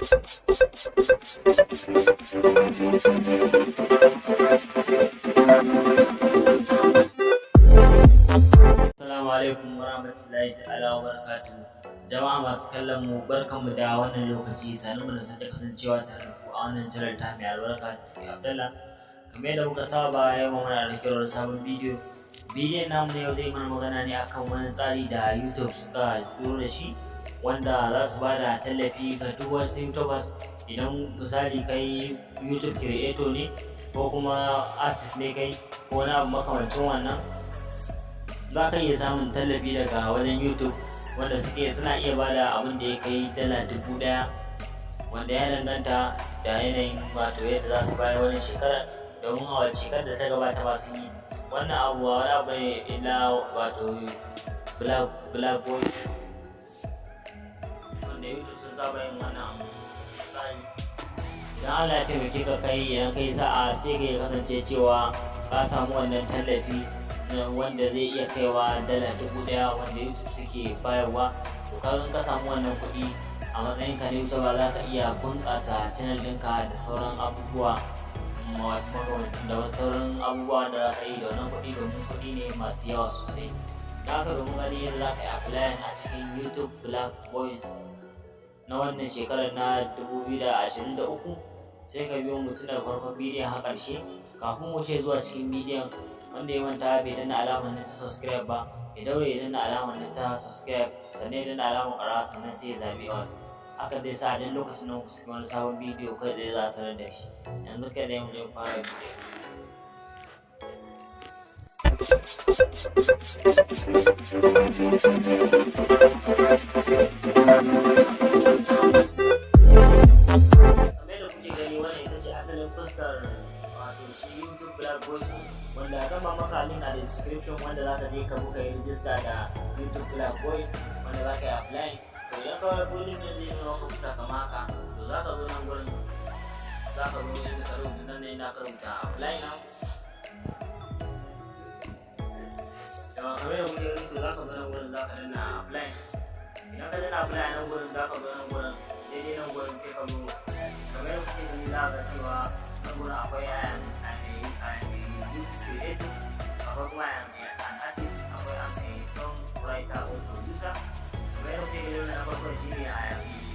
Assalamu alaikum warahmatullahi ta'ala wabarakatuh. Jama'a masu kallon mu barkanmu da wannan lokaci, sannu da sake kasancewa tare da ku a wannan channel ta mai albarka ta Tafi Abdallah. Kamar yadda muka saba, yau muna da kyau sabon bidiyo. Bidiyon namu na yau zai mana magana ne akan wani tsari da YouTube suka tsoro da shi, wanda za su bada tallafi ga duk wasu YouTubers. Idan misali kai YouTube creator ne ko kuma artist ne kai ko wani abu makamancin wannan, za ka iya samun tallafi daga wajen YouTube, wanda suna iya bada abin da ya kai dala 1000, wanda ya danganta da yanayin wato yadda za su bayar wani shekara. Domin a wace shekarar da ta gabata ba sun yi wannan abu, wani abu ne illa wato Black Boy, wanda YouTube sun saba yin wannan abu. Idan Allah ya taimake ka kai, idan kai sa'a sai ka kasance cewa ka samu wannan tallafi wanda zai iya kaiwa dala 1000, wanda YouTube suke bayarwa. To ka samu wannan kuɗi a matsayin ka na YouTuber, za ka iya bunƙasa channel ɗinka da sauran abubuwa da sauran abubuwa da za ka yi da wannan kuɗi, domin kuɗi ne masu yawa sosai. Da haka domin gani yadda za ka yi apply a cikin YouTube Black Boys na wannan shekarar na 2023, sai ka biyo mu tun daga farkon bidiyon har ƙarshe. Kafin mu ce zuwa cikin bidiyon, wanda ya manta bai danna alamar nan ta subscribe ba, ya daure ya danna alamar nan ta subscribe, sannan ya danna alamar ƙara, sannan sai ya zaɓi all. Haka zai sa duk lokacin da muka saki wani sabon bidiyo kai da za a sanar da shi. Yanzu kai da mu fara bidiyo. Fuskar wato shi YouTube Black Boys, wanda zan ba maka link a description, wanda za ka je ka buga register da YouTube Black Boys, wanda za ka yi apply. To idan ka wani link din zai nuna maka fuska kamar haka, to za ka zo nan gurin, za ka zo inda ka rubuta nan ne, na ka rubuta apply now. Da kamar yadda kuke gani, to za ka zo nan gurin, za ka danna apply. Idan ka danna apply nan gurin, za ka zo nan gurin, daidai nan gurin sai ka zo kamar yadda kuke gani, za ka cewa nan gurin akwai creator, akwai kuma an artist, akwai a songwriter or producer. Kamar yadda kuke gani, na farko shi ne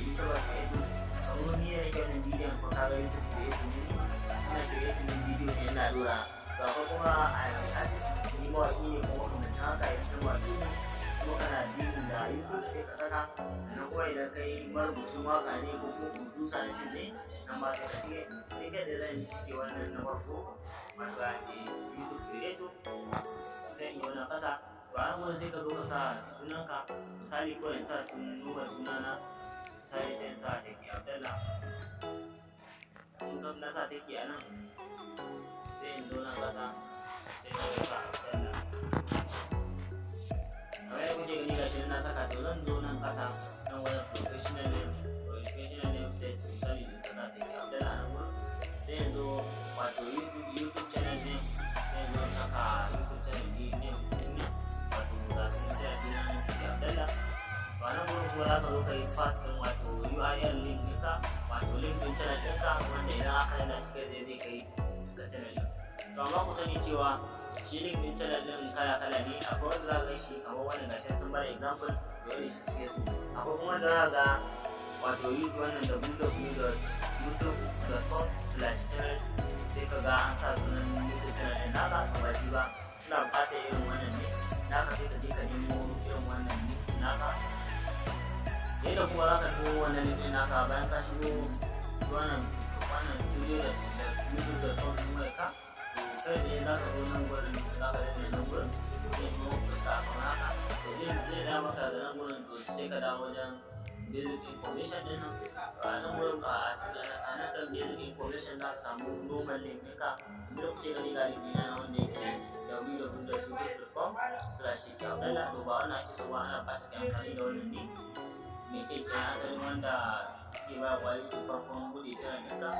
YouTuber creator. Kamar ni da nake wannan bidiyon, ko kaga YouTube creator ne, ina creating bidiyo ne, ina dora. Ga kuma artist, ni mawaƙi ne kuma makamancin haka. Idan ka mawaƙi ne kuma kana bidiyon da YouTube sai ka saka. Sannan kuma idan kai marubucin waƙa ne ko kuma producer na fim ne, nan ba sai ka cike. Sai kai da zan cike wannan na farko, wato YouTube creator, sai in yi wannan ƙasa. To a nan gurin sai ka zo ka sa sunanka, misali ko in sa sunana, misali sai in sa Tafi Abdallah. In na sa Tafi a nan, sai in zo nan ƙasa, sai in sa Abdallah. Kamar yadda kuke gani gashi na saka, to zan zo nan ƙasa, nan wajen professional name state, misali in saka Tafi Abdallah a nan gurin. Sai in zo wato YouTube channel name, sai in zo saka YouTube channel name, wato ga sunan channel ɗina na Tafi Abdallah. To a nan gurin kuma za ka zo ka yi pass ɗin wato URL link ɗinka, wato link ɗin channel ɗinka, wanda idan aka yana shi kai zai kai ga channel ɗin. To amma ku sani cewa shi link ɗin channel ɗin kala-kala ne. Akwai wanda za ka ga shi kamar wannan gashi sun bada example, da wanda shi suke so. Akwai kuma wanda za ka ga wato wannan www.youtube.com/channel, sai ka ga an sa sunan YouTube channel ɗin naka, to ba shi ba, suna buƙatar irin wannan ne naka, sai ka je ka nemo irin wannan ne naka. Yadda kuma za ka nemo wannan link ɗin naka, bayan ka shigo wannan studio da youtube.com ɗin mai ka, to kai ne za ka zo nan gurin, za ka danne nan gurin, sai nemo fuska kamar haka. To zai da maka da nan gurin, to sai ka dawo wajen basic information ɗin nan. A nan gurin a nan kan basic information za ka samu normal link ɗinka, inda kuke gani ga link ɗina wanda yake www.youtube.com/Tafi Abdallah. To ba wannan ake so ba, ana buƙatar kai amfani da wannan link mai ke kenan asalin wanda suke ba wa YouTube farkon buɗe channel ɗinka.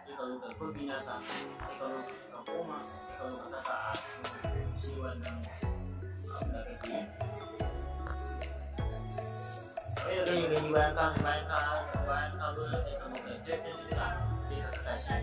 Sai ka zo ka copy nasa, sai ka zo ka koma, sai ka zo ka saka a cikin shi wannan abu da kake yi. Kamar yadda gani bayan ka zo nan, sai ka zo paste ɗinsa sai ka saka shi.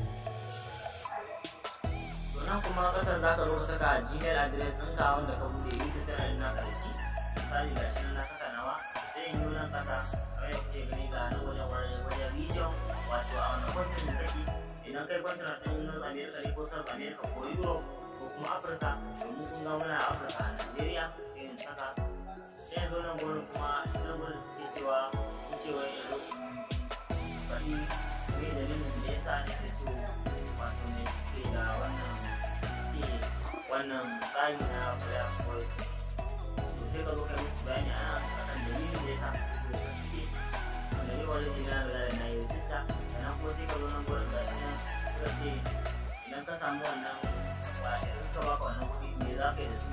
To nan kuma ƙasar za ka zo ka saka Gmail address ɗinka wanda ka buɗe YouTube channel ɗin naka da shi. Misali ga shi nan na saka nawa, sai in yi nan ƙasa kamar yadda kuke gani ga nan wajen region, wato a wannan continent da kake. Idan kai continent ɗin North America ne ko South America ko Europe ko kuma Africa, domin kun ga muna Africa a Nigeria, sai in saka. Sai yanzu nan gurin kuma nan gurin suke cewa yanzu faɗi me dalilin da ya sa nake so wato ne suke da wannan tsari na Black Voice. To sai ka zo ka musu bayani akan dalilin da ya sa suke so ka cike wanda ne wani jina da na yi rijista. Sannan kuma sai ka zo nan gurin ga shi nan suka ce idan ka samu wannan ba idan suka baka wannan kuɗi me za ka yi da su,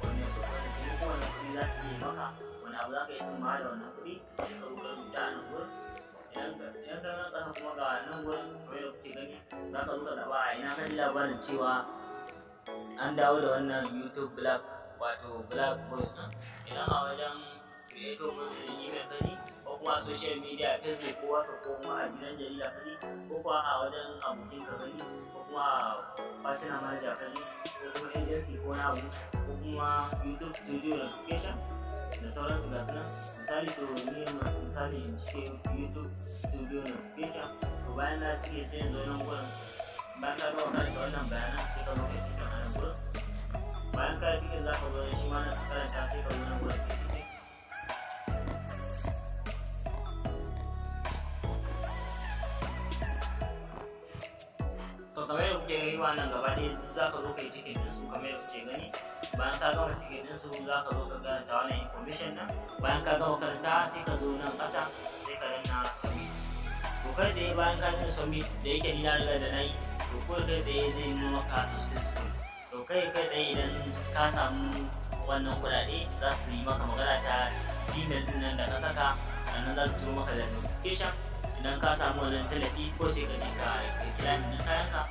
wani kuɗi za su yi maka, wani abu za ka yi cin ma da wannan kuɗi, sai ka zo ka rubuta a nan gurin. Idan ka nan ƙasa kuma ga nan gurin kamar da kuke gani za ka zo ka zaɓa a ina ka ji labarin cewa an dawo da wannan YouTube Black Voice ɗin. Idan a wajen creator voice ɗin email ka ji, ko kuma a social media Facebook ko WhatsApp ko kuma a gidan jarida ka ji, ko kuma a wajen abokin ka gani, ko kuma a partner manager ka ji, ko kuma agency ko wani abu, ko kuma YouTube studio notification da sauransu ga sunan. Misali to ni misali in cike YouTube studio notification, to bayan na cike sai in zo nan gurin, bayan ka gama karanta wannan bayanan sai ka zo ka cike a nan gurin. Bayan ka cike za ka zo shi ma na karanta sai ka zo nan gurin ka cike. To kamar yadda kuke gani wannan gaba ɗaya za ka zo ka yi cikin ɗinsu kamar yadda kuke gani. Bayan ka gama cikin ɗinsu za ka zo ka karanta wannan information nan. Bayan ka gama karanta sai ka zo nan ƙasa sai ka danna submit. To kai tsaye bayan ka danna submit da yake ni na riga da na yi, to kawai kai tsaye zai nuna maka successful. To kai tsaye idan ka samu wannan kuɗaɗe za su yi maka magana ta Gmail ɗin nan da ka saka, sannan za su turo maka da notification. Idan ka samu wannan tallafi ko sai ka je ka kira ni kayanka.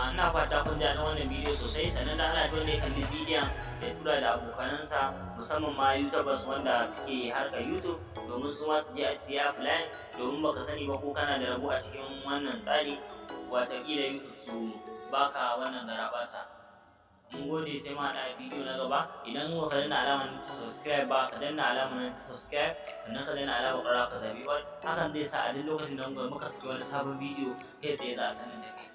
Ina fata kun ji daɗin wannan bidiyo sosai, sannan da ana wanda ya kalli bidiyon ya tura da abokanansa musamman ma YouTubers wanda suke harkar YouTube domin su ma su je a siya plan, domin baka sani ba ko kana da rabo a cikin wannan tsari, wataƙila YouTube su baka wannan garaɓasa. Mun gode, sai ma haɗa bidiyo na gaba. Idan ba ka danna alamar ta subscribe ba, ka danna alamar ta subscribe, sannan ka danna alamar ƙararrawa ka zaɓi all. Hakan zai sa a duk lokacin da muka saki wani sabon bidiyo kai tsaye za a sanar da kai.